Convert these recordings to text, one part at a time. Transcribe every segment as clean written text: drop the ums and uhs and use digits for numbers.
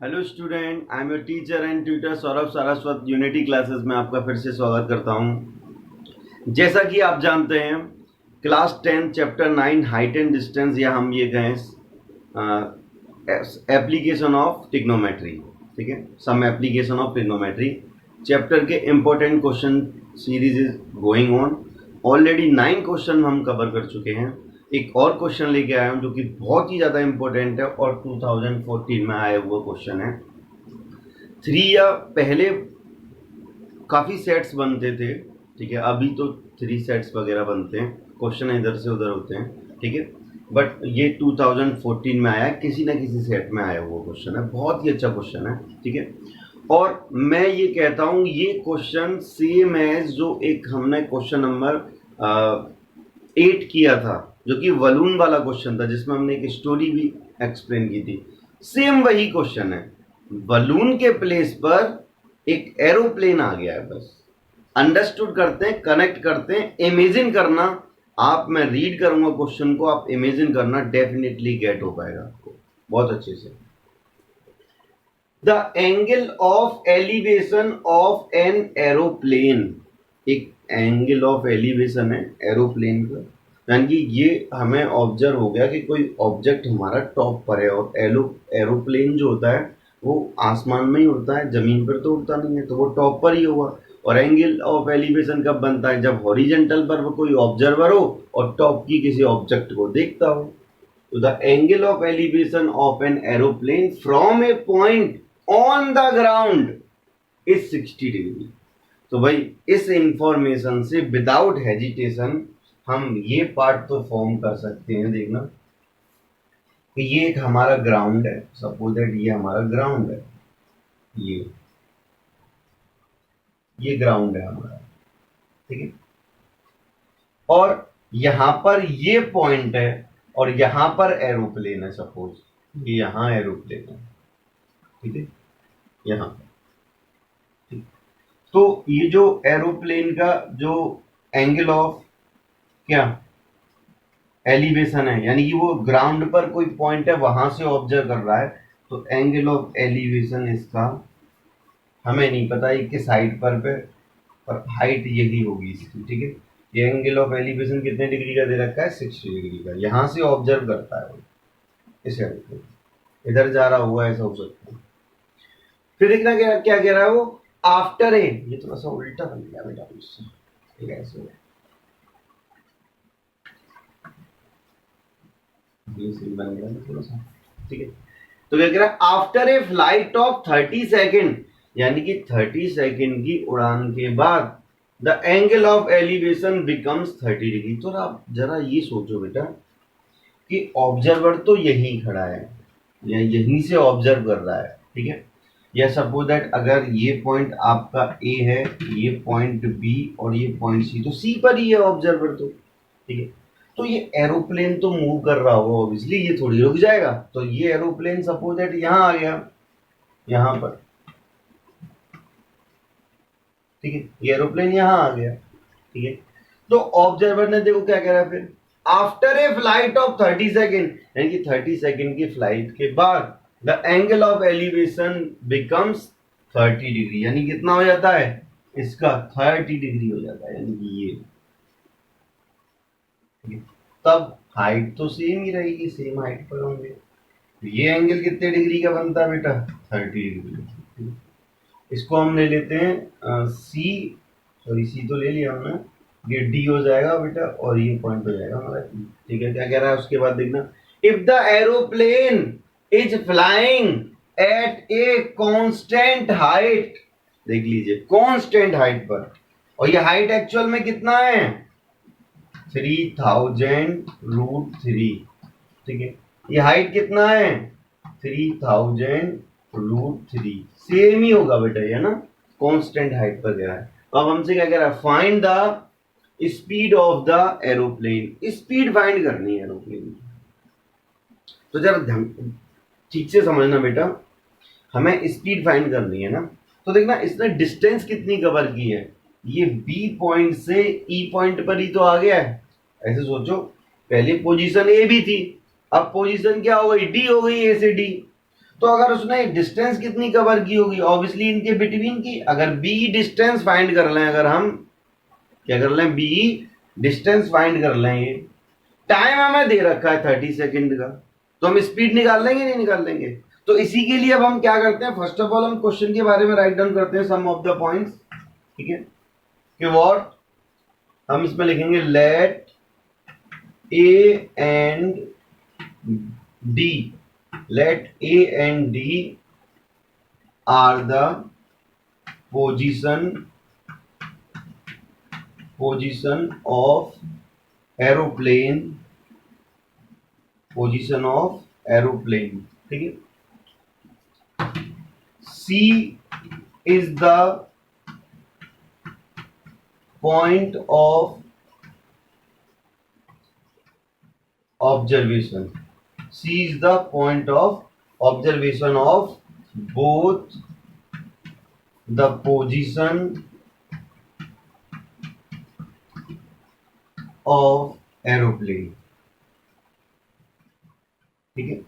Hello student, I am your teacher and tutor Saurabh Saraswat. Unity classes में आपका फिर से स्वागत करता हूं। जैसा कि आप जानते हैं, class 10 chapter 9 height and distance, या हम ये कहें एप्लीकेशन ऑफ ट्रिग्नोमेट्री, ठीक है, some application of trigonometry chapter के important question series is going on. Already 9 question हम कवर कर चुके हैं। एक और क्वेश्चन लेके आया हूँ जो कि बहुत ही ज़्यादा इम्पोर्टेंट है और 2014 में आया हुआ क्वेश्चन है। 3 या पहले काफ़ी सेट्स बनते थे, ठीक है, अभी तो 3 सेट्स वगैरह बनते हैं, क्वेश्चन इधर से उधर होते हैं, ठीक है, बट ये 2014 में आया है, किसी ना किसी सेट में आया हुआ क्वेश्चन है, बहुत ही अच्छा क्वेश्चन है, ठीक है। और मैं ये कहता हूँ ये क्वेश्चन सेम एज जो एक हमने क्वेश्चन नंबर 8 किया था, जो कि बलून वाला क्वेश्चन था, जिसमें हमने एक स्टोरी भी एक्सप्लेन की थी। सेम वही क्वेश्चन है, बलून के प्लेस पर एक एरोप्लेन आ गया है। बस अंडरस्टूड करते हैं, कनेक्ट करते हैं, इमेजिन करना। आप, मैं रीड करूंगा क्वेश्चन को, आप इमेजिन करना, डेफिनेटली गेट हो पाएगा आपको बहुत अच्छे से। The angle of elevation of an aeroplane, एक एंगल ऑफ एलिवेशन है एरोप्लेन का, यानी कि ये हमें ऑब्जर्व हो गया कि कोई ऑब्जेक्ट हमारा टॉप पर है, और एरोप्लेन जो होता है वो आसमान में ही उड़ता है, जमीन पर तो उड़ता नहीं है, तो वो टॉप पर ही होगा। और एंगल ऑफ एलिवेशन कब बनता है? जब हॉरिजेंटल पर वो कोई ऑब्जर्वर हो और टॉप की किसी ऑब्जेक्ट को देखता हो। तो the angle of elevation of an aeroplane from A point on the ground is 60 degree. तो भाई इस इंफॉर्मेशन से विदाउट हेजिटेशन हम ये पार्ट तो फॉर्म कर सकते हैं। देखना कि ये एक हमारा ग्राउंड है, सपोज दैट ये हमारा ग्राउंड है, ये ग्राउंड है हमारा, ठीक है। और यहां पर ये पॉइंट है और यहां पर एरोप्लेन है, सपोज ये यहां एरोप्लेन है, ठीक है, यहां पर, ठीक। तो ये जो एरोप्लेन का जो एंगल ऑफ क्या एलिवेशन है, यानी कि वो ग्राउंड पर कोई पॉइंट है, वहां से ऑब्जर्व कर रहा है, तो एंगल ऑफ एलिवेशन इसका हमें नहीं पता ये किस हाइट पर हाइट यही होगी इसकी, ठीक है। ये एंगल ऑफ एलिवेशन कितने डिग्री का दे रखा है? 60 डिग्री का। यहां से ऑब्जर्व करता है वो इस एरोप्लेन, इधर जा रहा हुआ, ऐसा हो सकता है। फिर देखना क्या क्या कह रहा है वो, आफ्टर ए, ये थोड़ा सा उल्टा बन गया बेटा मुझसे, ठीक है, ऐसे बन गया ना थोड़ा सा, ठीक है। तो क्या कह रहा है, after a flight of 30 second, यानी कि 30 सेकेंड की उड़ान के बाद the angle of elevation becomes 30 degree. तो आप जरा ये सोचो बेटा कि ऑब्जर्वर तो यहीं खड़ा है या यहीं से ऑब्जर्व कर रहा है, ठीक है, या सपोज दैट अगर ये पॉइंट आपका ए है, ये पॉइंट बी और ये पॉइंट सी, तो सी पर ही है ऑब्जर्वर, तो ठीक है। तो ये एरोप्लेन तो मूव कर रहा होगा, ऑब्वियसली ये थोड़ी रुक जाएगा। तो ये एरोप्लेन सपोज दैट यहां आ गया, यहां पर, ठीक है, ये एरोप्लेन यहां आ गया, ठीक है। तो ऑब्जर्वर ने देखो क्या कह रहा है, फिर after a flight of 30 second, यानी कि 30 सेकेंड की फ्लाइट के बाद the angle of elevation becomes 30 degree, यानी कितना हो जाता है इसका? 30 डिग्री हो जाता है, यानी कि ये, तब हाइट तो सेम ही रहेगी, सेम हाइट पर होंगे। ये एंगल कितने डिग्री का बनता है बेटा? 30 डिग्री। इसको हम ले लेते हैं सी, सॉरी सी तो ले लिया हमने, ये डी हो जाएगा बेटा और ये पॉइंट हो जाएगा हमारा, ठीक है। क्या कह रहा है उसके बाद देखना, if the aeroplane is flying eight a constant height, देख लीजिए कांस्टेंट हाइट पर, और ये हाइट एक्चुअल में कितना है? 3000√3, ठीक है। ये हाइट कितना है? 3000√3, सेम ही होगा बेटा ये ना, कांस्टेंट हाइट पर गया है। अब हमसे क्या कह रहा है, find the speed of the aeroplane, speed find करनी है एरोप्लेन की। तो जरा ठीक से समझना बेटा, हमें स्पीड फाइंड करनी है ना। तो देखना इसने डिस्टेंस कितनी कवर की है, ये बी पॉइंट से ई पॉइंट पर ही तो आ गया है। ऐसे सोचो, पहले पोजीशन ए भी थी, अब पोजीशन क्या हो गई? डी हो गई, ए से डी। तो अगर उसने डिस्टेंस कितनी कवर की होगी, ऑब्वियसली इनके बिटवीन की। अगर बी डिस्टेंस फाइंड कर लें, अगर हम क्या कर लें, बी डिस्टेंस फाइंड कर लें, ये टाइम हमें दे रखा है 30 सेकेंड का, तो हम स्पीड निकाल लेंगे नहीं निकाल लेंगे। तो इसी के लिए अब हम क्या करते हैं, फर्स्ट ऑफ ऑल हम क्वेश्चन के बारे में राइट डाउन करते हैं सम ऑफ द पॉइंट्स, ठीक है, कि व्हाट हम इसमें लिखेंगे, let A and D, let A and D are the position of aeroplane, ठीक है। C is the point of observation. C is the point of observation of both the position of aeroplane, ठीक है।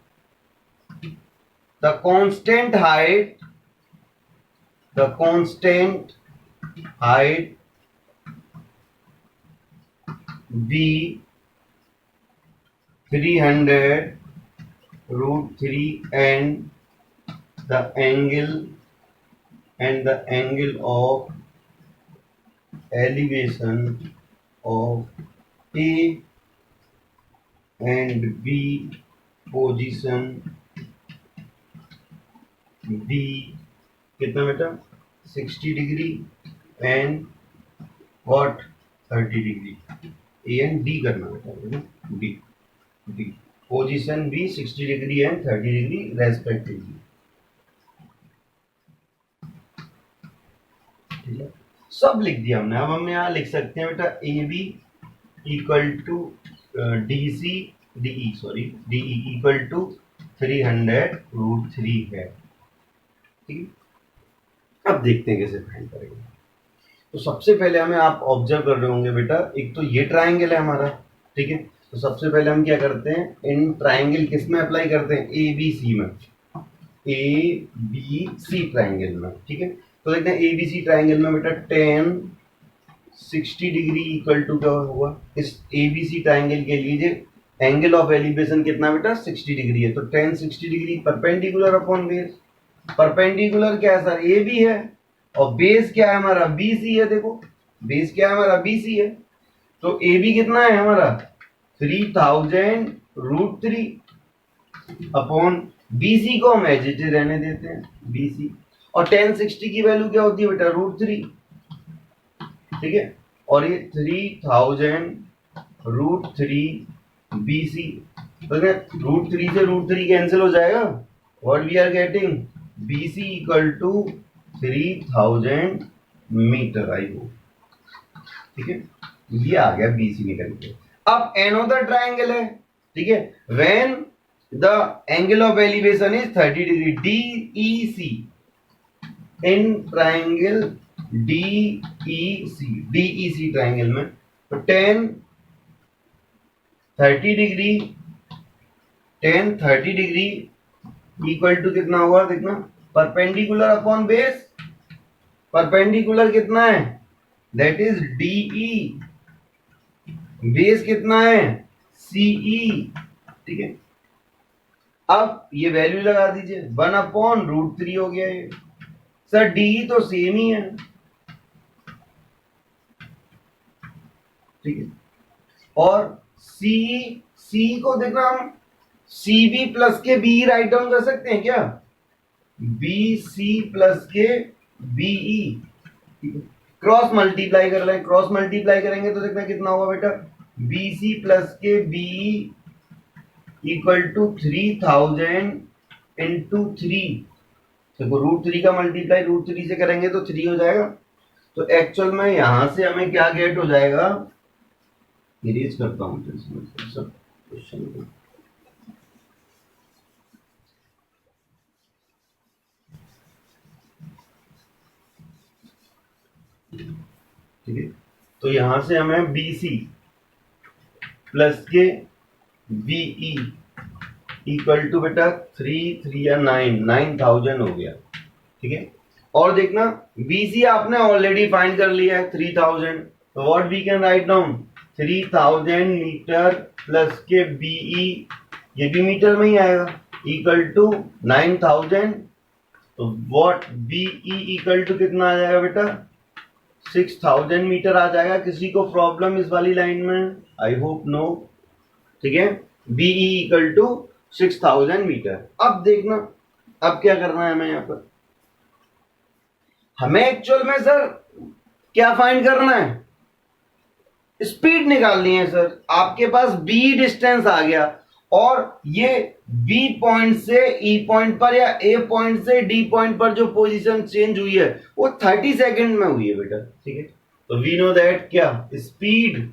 The constant height B 300 root 3 and the angle of elevation of A and B position D कितना बेटा, 60 degree and what 30 degree, A and D करना बेटा, D position B 60 degree and 30 degree respectively, ठीक है। सब लिख दिया हमने। अब हम यहाँ लिख सकते हैं बेटा A B equal to D C D equal to 300√3 है, ठीक है। अब देखते हैं कैसे फाइंड करेंगे। तो सबसे पहले हमें, आप ऑब्जर्व कर रहे होंगे बेटा, एक तो ये ट्राइंगल है हमारा, ठीक है। तो सबसे पहले हम क्या करते हैं, इन ट्राइंगल किस में अप्लाई करते हैं, ए बी सी में, ए बी सी ट्राइंगल में, ठीक है। तो देखते हैं ए बी सी ट्राइंगल में बेटा tan 60 डिग्री इक्वल टू क्या हुआ, इस ए बी सी ट्राइंगल के लिए एंगल ऑफ एलिवेशन कितना बेटा 60 डिग्री है, तो tan 60 degree perpendicular upon base. Perpendicular क्या है सर, ए बी है, और बेस क्या है हमारा, बी सी है। देखो बेस क्या है हमारा, बी सी है। तो ए बी कितना है हमारा 3000√3 अपॉन बी सी को हम एज इट इज रहने देते हैं, बी सी। और tan 60 की वैल्यू क्या होती है बेटा, √3, ठीक है। और ये 3000√3 बी सी, तो √3 से √3 कैंसिल हो जाएगा, what we are getting, B C equal to 3000 metre आई हो, ठीक है। ये आ गया बी सी निकल के। अब एनोदर ट्राइंगल है, ठीक है, when the angle of elevation is 30 degree, D E C, in triangle D E C triangle में, तो tan 30 डिग्री इक्वल टू कितना हुआ, देखना, परपेंडिकुलर अपॉन बेस। परपेंडिकुलर कितना है, दैट इज डीई, बेस कितना है सीई, ठीक है। अब ये वैल्यू लगा दीजिए, 1/√3 हो गया ये। सर डी तो सेम ही है, ठीक है। और सी को देखना, हम सी बी प्लस के बी राइट डाउन कर सकते हैं क्या, बी सी प्लस के बीई, क्रॉस मल्टीप्लाई कर लें, क्रॉस मल्टीप्लाई करेंगे तो देखना कितना होगा बेटा, बी सी प्लस के बीई इक्वल टू 3000 इंटू 3। देखो √3 का मल्टीप्लाई √3 से करेंगे तो 3 हो जाएगा। तो एक्चुअल में यहां से हमें क्या गेट हो जाएगा, इरेज करता हूं तो इसमें सब क्वेश्चन को, ठीक है। तो यहां से हमें बी सी प्लस के बीई इक्वल टू बेटा 3 या 9,000 हो गया, ठीक है। और देखना BC आपने ऑलरेडी फाइंड कर लिया है 3000, तो what we can write down 3000 metre plus के BE, ये भी मीटर में ही आएगा, इक्वल टू 9000, तो व्हाट BE इक्वल टू कितना आ जाएगा बेटा 6000 मीटर आ जाएगा। किसी को प्रॉब्लम इस वाली लाइन में? आई होप नो, ठीक है। BE equal to 6000 metre. अब देखना अब क्या करना है हमें यहाँ पर, हमें एक्चुअल में सर क्या फाइंड करना है, स्पीड निकालनी है सर। आपके पास B डिस्टेंस आ गया और ये B पॉइंट से E पॉइंट पर या A पॉइंट से D पॉइंट पर जो पोजीशन चेंज हुई है वो 30 सेकंड में हुई है बेटा, ठीक है। तो वी नो दैट क्या speed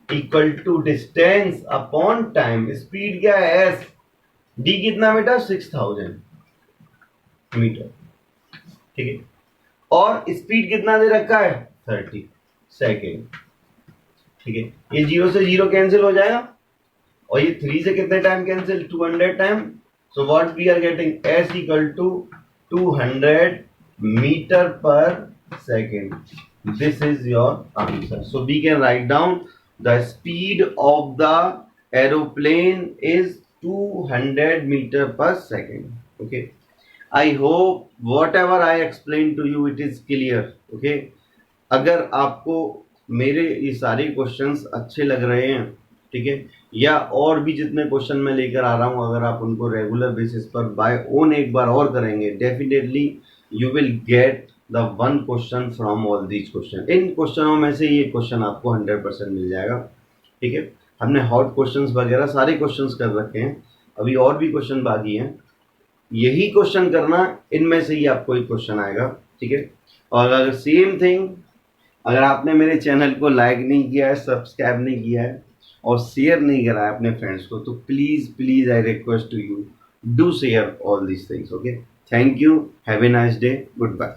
equal to distance upon time. Speed क्या है S, D कितना बेटा 6000 मीटर, ठीक है। और स्पीड कितना दे रखा है 30 सेकेंड, ठीक है। ये 0 से 0 कैंसिल हो जाएगा और ये 3 से कितने time cancel 200 time. So what we are getting S equal to 200 metre per second. This is your answer. So we can write down the speed of the aeroplane is 200 metre per second, okay. I hope whatever I explained to you it is clear, okay। अगर आपको मेरे ये सारे questions अच्छे लग रहे हैं, ठीक है, या और भी जितने क्वेश्चन मैं लेकर आ रहा हूँ अगर आप उनको रेगुलर बेसिस पर बाय ओन एक बार और करेंगे, definitely you will get the one question from all these question. इन क्वेश्चनों में से ये क्वेश्चन आपको 100% मिल जाएगा, ठीक है। हमने हॉट क्वेश्चंस वगैरह सारे क्वेश्चंस कर रखे हैं, अभी और भी क्वेश्चन बाकी हैं, यही क्वेश्चन करना, इनमें से ही आपको एक क्वेश्चन आएगा, ठीक है। और अगर सेम थिंग अगर आपने मेरे चैनल को लाइक नहीं किया है, सब्सक्राइब नहीं किया है और शेयर नहीं करा है अपने फ्रेंड्स को, तो please I request to you do share all these things, okay. Thank you, have a nice day, good bye.